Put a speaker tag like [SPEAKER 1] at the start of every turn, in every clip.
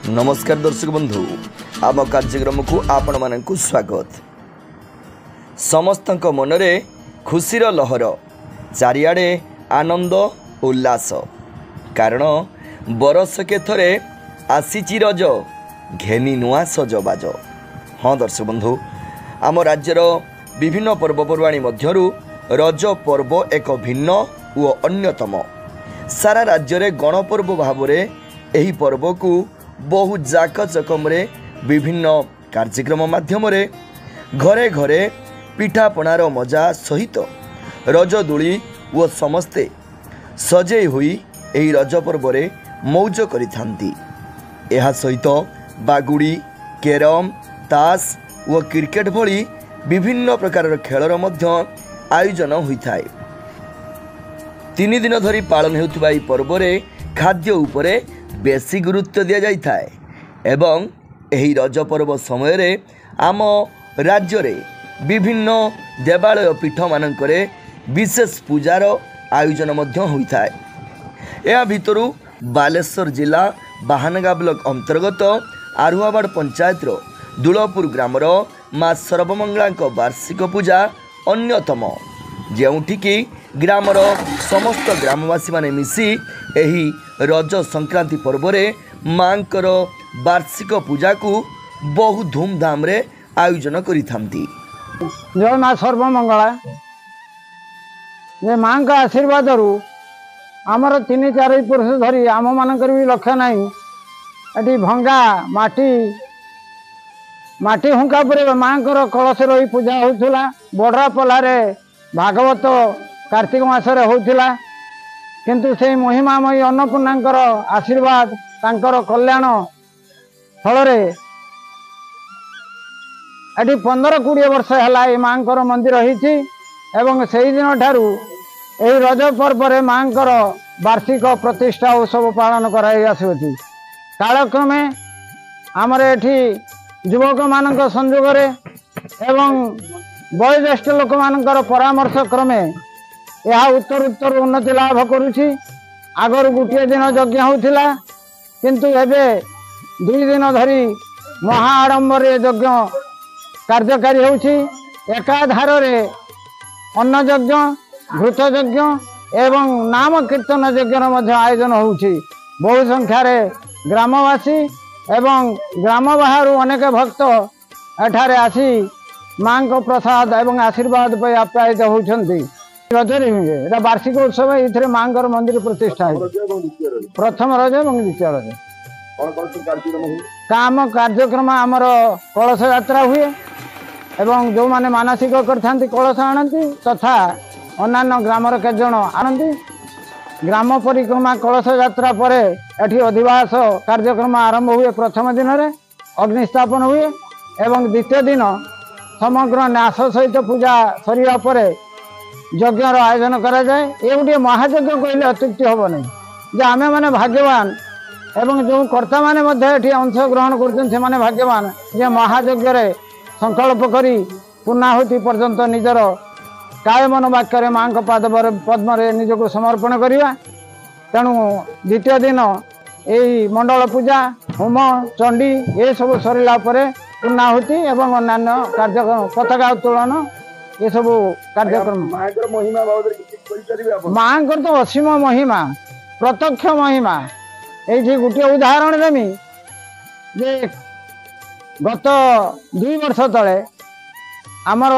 [SPEAKER 1] नमस्कार दर्शक बंधु आम कार्यक्रम को आपण मानक स्वागत। समस्त मनरे खुशीर लहर चारिआडे आनंद उल्लास कारण बरसके थरे आसीची रज घेनी नुआ सजबाज। हाँ दर्शक बंधु आम राज्यर विभिन्न पर्वपर्वाणी मध्यरु रज पर्व एक भिन्न व अन्यतम। सारा राज्य में गणपर्व भाव में यही पर्व को बहु जाकचकम्रे विभिन्न कार्यक्रम माध्यम घरे घरे पिठापणार मजा सहित रज दोली व समस्ते सजे हुई यही रज पर्व मौज करिथांती। एहा सहित बागुड़ी कैरम ताश व क्रिकेट भली विभिन्न प्रकार खेलर मध्य आयोजन होता है। 3 दिन धरी पालन होता यह पर्व खाद्य उपरे बेसी गुरुत्व दि जाए एवं यही रज पर्व समय आम राज्य रे विभिन्न देवालय पीठ मानकरे विशेष पूजार आयोजन होता है। यह भितरु बालेश्वर जिला बाहानगा ब्लॉक अंतर्गत आरुआबाड़ पंचायत दुलपुर ग्रामर माँ सर्वमंगला वार्षिक पूजा अन्यतम, जेउठिकी ग्रामर समस्त ग्रामवासी माने मिसी एही रज संक्रांति पर्व मांकर वार्षिक पूजा को बहु धूमधाम रे आयोजन करिथांती।
[SPEAKER 2] जय माँ सर्वमंगला ये माँ का आशीर्वाद आमर 3-4 पुरुष धरी आम मानकर भी लक्ष्य नहीं एटी भंगा माटी हुंका पर माँ कलश रही पूजा होता। बड़रा पलार भागवत कार्तिक मासरे होता किंतु से महिमामयी अन्नपूर्णांकर आशीर्वाद तांकर कल्याण फल एटी 15-20 वर्ष है माँ मंदिर होती एवं से दिन ठारू यही रज पर्व माँ वार्षिक प्रतिष्ठा उत्सव पालन कराई। कालक्रमे आमर एठी युवक मान संजोग एवं वयोज्येष्ठ लोक मान परामर्श क्रमे यह उत्तर उन्नति लाभ करुछि। आगर गोटे दिन यज्ञ होता किंतु एबे 2 दिन धरी महाआडंबर यज्ञ कार्यकारी होछि। एकाधार अन्न यज्ञ घृत यज्ञ एवं नाम कीर्तन यज्ञ आयोजन होछि। बहु संख्यार ग्रामवासी एवं ग्राम बाहर अनेक भक्त एठारे आसी माँ को प्रसाद एवं आशीर्वाद पे आप्यायित होती। रजरे हुए वार्षिक उत्सव ये माँ मंदिर प्रतिष्ठा है। प्रथम रज और द्वितीय रज काम कार्यक्रम आमर कलश यात्रा हुए एवं जो माने मानसिक करथांती कलश आनती तथा अन्य ग्रामर केत जण आनती। ग्राम परिक्रमा कलश यात्रा पर एठी अधिवास कार्यक्रम आरंभ हुए। प्रथम दिन में अग्निस्थापन हुए एवं द्वितीय दिन समग्र न्यास सहित पूजा सरिया पर यज्ञ आयोजन करा जाए। ये गोटे महायज्ञ कहले अत्युक्ति हम नहीं। आम मैंने भाग्यवान एवं जो कर्ता मैंने अंश ग्रहण कर भाग्यवान जे महायज्ञ संकल्प करी पूर्णाहुति पर्यंत निजर काय मन वाक्य माँ पाद पद्म निजक समर्पण करवा। तेणु द्वितीय दिन यही मंडल पूजा होम चंडी ये सब सरला पूर्णाहुति एवं अन्य कार्यक्रम पताका उत्तोलन ये सब कार्यक्रम माँ तो असीम महिमा प्रत्यक्ष महिमा। ये गोटे उदाहरण देमी जे गत 2 वर्ष तले आमर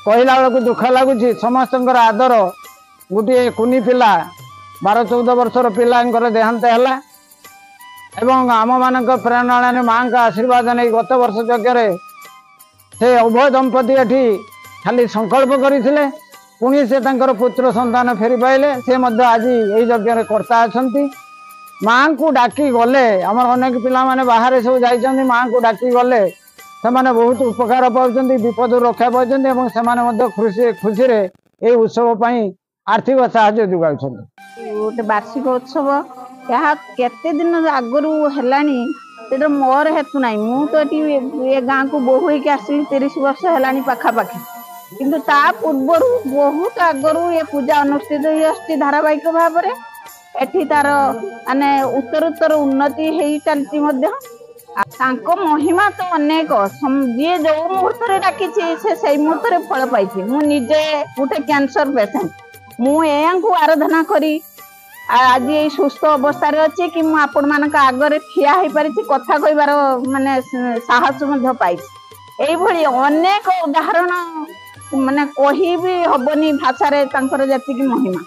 [SPEAKER 2] कहला बेलू दुख लगुच समस्त आदर गोटे कुनी पिला 12-14 वर्षर पिलांकर देहांत है एवं आम मान प्रेरणा ने माँ का आशीर्वाद नहीं गत वर्ष यज्ञ से उभय दंपति एठी खाली संकल्प करते पुणी से पुत्र संतान फेरी पाइले से आज यही यज्ञ कर्ता अच्छा। माँ को डाकी गले आमर अनेक पिला माने बाहर सब जाइछन्ति माँ को डाकी गले से बहुत उपकार पाउछन्ति विपद रक्षा पाउछन्ति खुशी खुशी ये उत्सव पाई आर्थिक साहाय्य जोगाउछन्ति।
[SPEAKER 3] गोटे वार्षिक उत्सव यहाँ केते दिन आगरू हेलानी तेरे मोर हेतु ना मु तो ये गाँ को बोहू होइक आसी 30 वर्ष हेलानी पाखापाखि किंतु ता पूर्व बहुत आगरू ये पूजा अनुष्ठित धारावाहिक भाव एठी तार माने उत्तर उन्नति हेई चलती मध्य तांको महिमा तो अनेक जी जो मुहूर्त डाकी से मुहूर्त फल पाई मु निजे गोटे कैंसर पेसेंट मुझे आराधना करी आज ये सुस्थ अवस्था अच्छी कि आपण मान आगे ठिया हो पारी कथा कहबार माने साहस पाई यही अनेक उदाहरण माने कही भी हबनी भाषा जी महिमा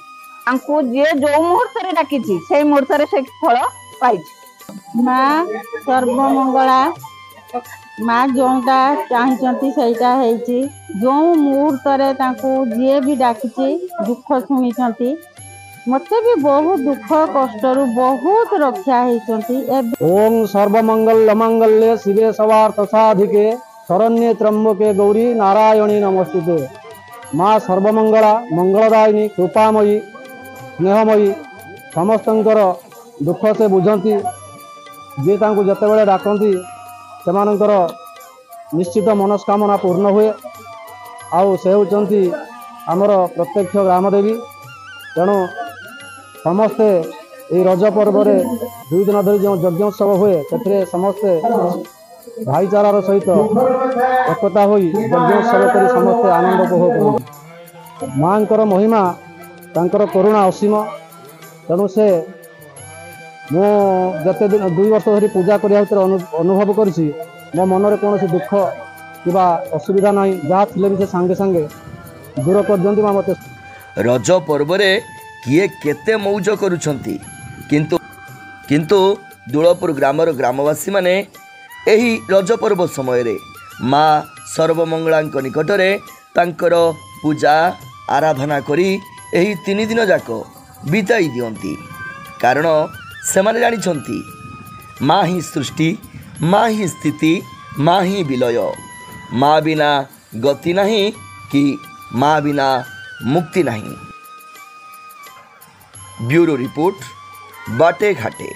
[SPEAKER 3] जी जो मुहूर्त डाकी से मुहूर्त से फल पाई
[SPEAKER 4] माँ सर्वमंगला माँ जोटा चाहती से जो मुहूर्त जी भी डाकी दुख शुणी मत भी बहुत दुख कष्ट बहुत रक्षा होती।
[SPEAKER 2] ओम सर्वमंगल मंगल्ये शिवे सर्वार्थ साधिके शरण्ये त्र्यंबके गौरी नारायणी नमस्ते। माँ सर्वमंगला मंगलदायिनी कृपामयी स्नेहमयी समस्तंकर दुख से बुझंती जी जिते बड़े डाकती से निश्चित मनस्कामना पूर्ण हुए आउ से होती आमर प्रत्यक्ष ग्रामदेवी। तेणु समस्ते ये रज पर्व 2 दिन धरी जो यज्ञोत्सव हुए से समस्ते भाईचारार सहित एकता हो यज्ञोत्सव कर समस्ते आनंद उपभोग कर। माँ महिमा तांकर करुणा असीम। तेणु से मुझे 2 वर्ष धरी पूजा करने अनुभव कर मो मनरे कौन दुख कि असुविधा ना जहाँ थे भी से सांगे सांगे दूर कर दिखती माँ मत।
[SPEAKER 1] रज पर्व किए केते मौज करुछंती किंतु दुलपुर ग्रामर ग्रामवासी माने एही रज पर्व समय रे माँ सर्वमंगलांक निकटरे तांकर पूजा आराधना करी एही 3 दिन जाक बिताई दियंती। कारण सेमाने जानिछंती माँ ही सृष्टि, माँ ही स्थिति, माँ ही विलय, माँ बिना गति नहीं कि माँ बिना मुक्ति नहीं। ब्यूरो रिपोर्ट बाटे घाटे।